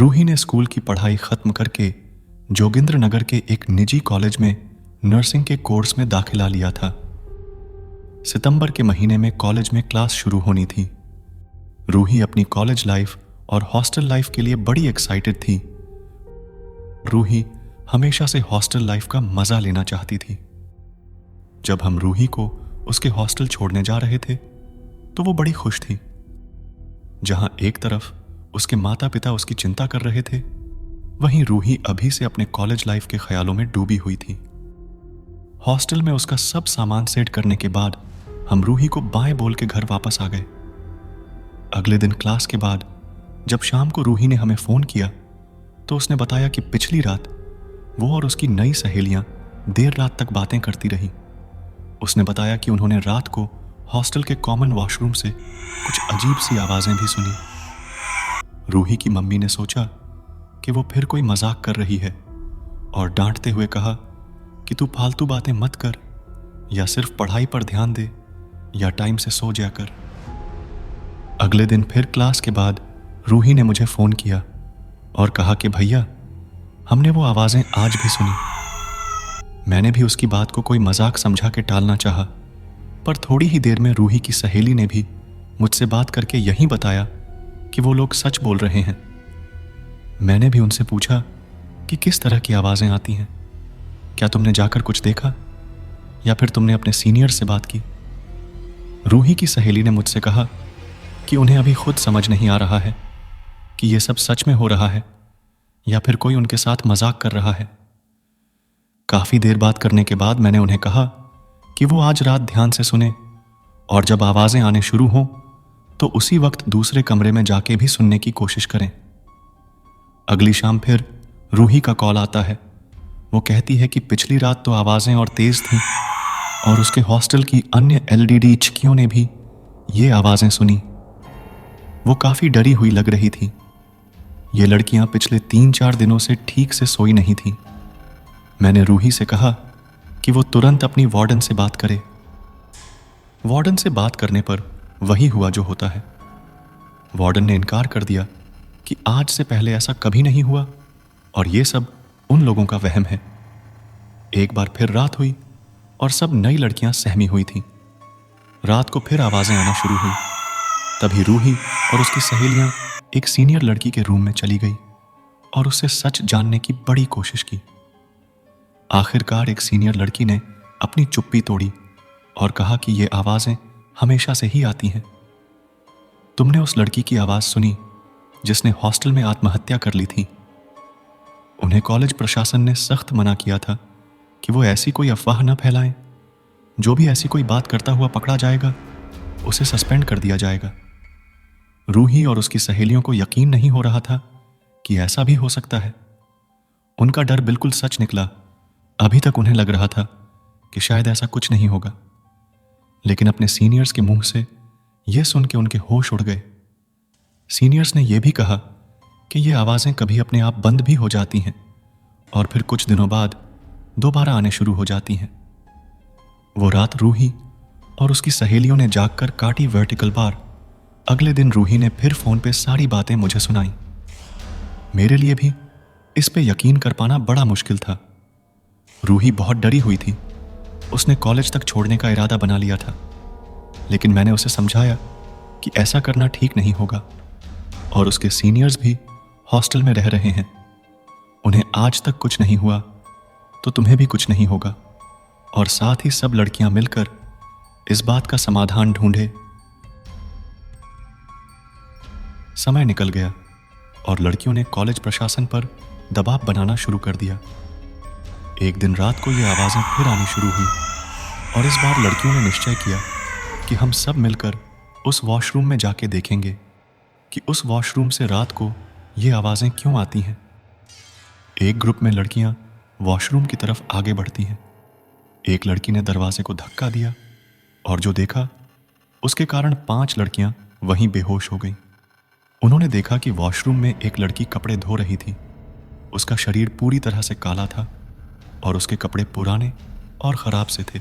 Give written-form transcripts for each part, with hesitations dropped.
रूही ने स्कूल की पढ़ाई खत्म करके जोगिंद्र नगर के एक निजी कॉलेज में नर्सिंग के कोर्स में दाखिला लिया था। सितंबर के महीने में कॉलेज में क्लास शुरू होनी थी। रूही अपनी कॉलेज लाइफ और हॉस्टल लाइफ के लिए बड़ी एक्साइटेड थी। रूही हमेशा से हॉस्टल लाइफ का मजा लेना चाहती थी। जब हम रूही को उसके हॉस्टल छोड़ने जा रहे थे तो वो बड़ी खुश थी। जहां एक तरफ उसके माता पिता उसकी चिंता कर रहे थे, वहीं रूही अभी से अपने कॉलेज लाइफ के ख्यालों में डूबी हुई थी। हॉस्टल में उसका सब सामान सेट करने के बाद हम रूही को बाय बोल के घर वापस आ गए। अगले दिन क्लास के बाद जब शाम को रूही ने हमें फोन किया तो उसने बताया कि पिछली रात वो और उसकी नई सहेलियां देर रात तक बातें करती रही। उसने बताया कि उन्होंने रात को हॉस्टल के कॉमन वॉशरूम से कुछ अजीब सी आवाजें भी सुनी। रूही की मम्मी ने सोचा कि वो फिर कोई मजाक कर रही है और डांटते हुए कहा कि तू फालतू बातें मत कर, या सिर्फ पढ़ाई पर ध्यान दे या टाइम से सो जा कर। अगले दिन फिर क्लास के बाद रूही ने मुझे फोन किया और कहा कि भैया, हमने वो आवाजें आज भी सुनी। मैंने भी उसकी बात को कोई मजाक समझा के टालना चाहा, पर थोड़ी ही देर में रूही की सहेली ने भी मुझसे बात करके यही बताया कि वो लोग सच बोल रहे हैं। मैंने भी उनसे पूछा कि किस तरह की आवाजें आती हैं, क्या तुमने जाकर कुछ देखा या फिर तुमने अपने सीनियर से बात की। रूही की सहेली ने मुझसे कहा कि उन्हें अभी खुद समझ नहीं आ रहा है कि ये सब सच में हो रहा है या फिर कोई उनके साथ मजाक कर रहा है। काफी देर बात करने के बाद मैंने उन्हें कहा कि वो आज रात ध्यान से सुने और जब आवाजें आने शुरू हों तो उसी वक्त दूसरे कमरे में जाके भी सुनने की कोशिश करें। अगली शाम फिर रूही का कॉल आता है। वो कहती है कि पिछली रात तो आवाजें और तेज थीं और उसके हॉस्टल की अन्य एलडीडी चिकियों ने भी ये आवाजें सुनी। वो काफी डरी हुई लग रही थी। ये लड़कियां पिछले 3-4 दिनों से ठीक से सोई नहीं थी। मैंने रूही से कहा कि वो तुरंत अपनी वार्डन से बात करे। वार्डन से बात करने पर वही हुआ जो होता है। वार्डन ने इनकार कर दिया कि आज से पहले ऐसा कभी नहीं हुआ और ये सब उन लोगों का वहम है। एक बार फिर रात हुई और सब नई लड़कियां सहमी हुई थीं। रात को फिर आवाजें आना शुरू हुई। तभी रूही और उसकी सहेलियां एक सीनियर लड़की के रूम में चली गई और उससे सच जानने की बड़ी कोशिश की। आखिरकार एक सीनियर लड़की ने अपनी चुप्पी तोड़ी और कहा कि ये आवाजें हमेशा से ही आती हैं। तुमने उस लड़की की आवाज सुनी जिसने हॉस्टल में आत्महत्या कर ली थी। उन्हें कॉलेज प्रशासन ने सख्त मना किया था कि वो ऐसी कोई अफवाह न फैलाएं। जो भी ऐसी कोई बात करता हुआ पकड़ा जाएगा उसे सस्पेंड कर दिया जाएगा। रूही और उसकी सहेलियों को यकीन नहीं हो रहा था कि ऐसा भी हो सकता है। उनका डर बिल्कुल सच निकला। अभी तक उन्हें लग रहा था कि शायद ऐसा कुछ नहीं होगा, लेकिन अपने सीनियर्स के मुंह से यह सुन के उनके होश उड़ गए। सीनियर्स ने यह भी कहा कि ये आवाजें कभी अपने आप बंद भी हो जाती हैं और फिर कुछ दिनों बाद दोबारा आने शुरू हो जाती हैं। वो रात रूही और उसकी सहेलियों ने जागकर काटी वर्टिकल बार। अगले दिन रूही ने फिर फोन पे सारी बातें मुझे सुनाई। मेरे लिए भी इस पे यकीन कर पाना बड़ा मुश्किल था। रूही बहुत डरी हुई थी। उसने कॉलेज तक छोड़ने का इरादा बना लिया था, लेकिन मैंने उसे समझाया कि ऐसा करना ठीक नहीं होगा और उसके सीनियर्स भी हॉस्टल में रह रहे हैं। उन्हें आज तक कुछ नहीं हुआ तो तुम्हें भी कुछ नहीं होगा, और साथ ही सब लड़कियां मिलकर इस बात का समाधान ढूंढे। समय निकल गया और लड़कियों ने कॉलेज प्रशासन पर दबाव बनाना शुरू कर दिया। एक दिन रात को ये आवाजें फिर आनी शुरू हुई और इस बार लड़कियों ने निश्चय किया कि हम सब मिलकर उस वॉशरूम में जाके देखेंगे कि उस वॉशरूम से रात को ये आवाजें क्यों आती हैं। एक ग्रुप में लड़कियां वॉशरूम की तरफ आगे बढ़ती हैं। एक लड़की ने दरवाजे को धक्का दिया और जो देखा उसके कारण 5 लड़कियां वहीं बेहोश हो गईं। उन्होंने देखा कि वॉशरूम में एक लड़की कपड़े धो रही थी। उसका शरीर पूरी तरह से काला था और उसके कपड़े पुराने और खराब से थे।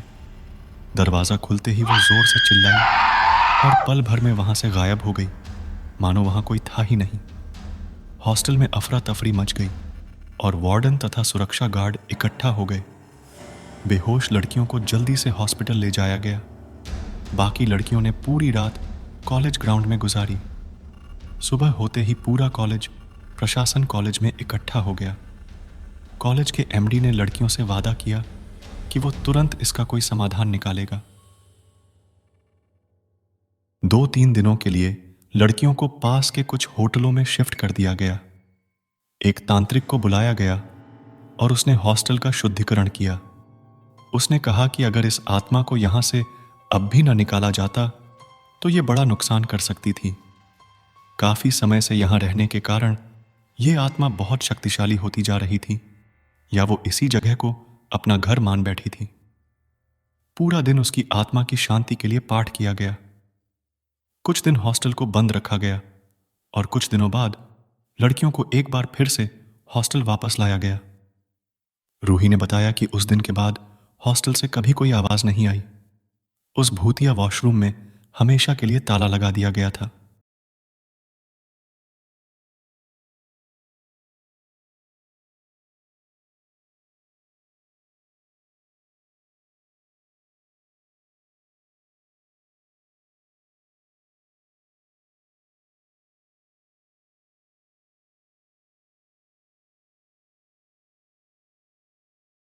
दरवाजा खुलते ही वो जोर से चिल्लाई और पल भर में वहां से गायब हो गई, मानो वहां कोई था ही नहीं। हॉस्टल में अफरा तफरी मच गई और वार्डन तथा सुरक्षा गार्ड इकट्ठा हो गए। बेहोश लड़कियों को जल्दी से हॉस्पिटल ले जाया गया। बाकी लड़कियों ने पूरी रात कॉलेज ग्राउंड में गुजारी। सुबह होते ही पूरा कॉलेज प्रशासन कॉलेज में इकट्ठा हो गया। कॉलेज के एमडी ने लड़कियों से वादा किया कि वो तुरंत इसका कोई समाधान निकालेगा। 2-3 दिनों के लिए लड़कियों को पास के कुछ होटलों में शिफ्ट कर दिया गया। एक तांत्रिक को बुलाया गया और उसने हॉस्टल का शुद्धिकरण किया। उसने कहा कि अगर इस आत्मा को यहां से अब भी न निकाला जाता तो ये बड़ा नुकसान कर सकती थी। काफी समय से यहां रहने के कारण ये आत्मा बहुत शक्तिशाली होती जा रही थी, या वो इसी जगह को अपना घर मान बैठी थी। पूरा दिन उसकी आत्मा की शांति के लिए पाठ किया गया। कुछ दिन हॉस्टल को बंद रखा गया और कुछ दिनों बाद लड़कियों को एक बार फिर से हॉस्टल वापस लाया गया। रूही ने बताया कि उस दिन के बाद हॉस्टल से कभी कोई आवाज नहीं आई। उस भूतिया वॉशरूम में हमेशा के लिए ताला लगा दिया गया था।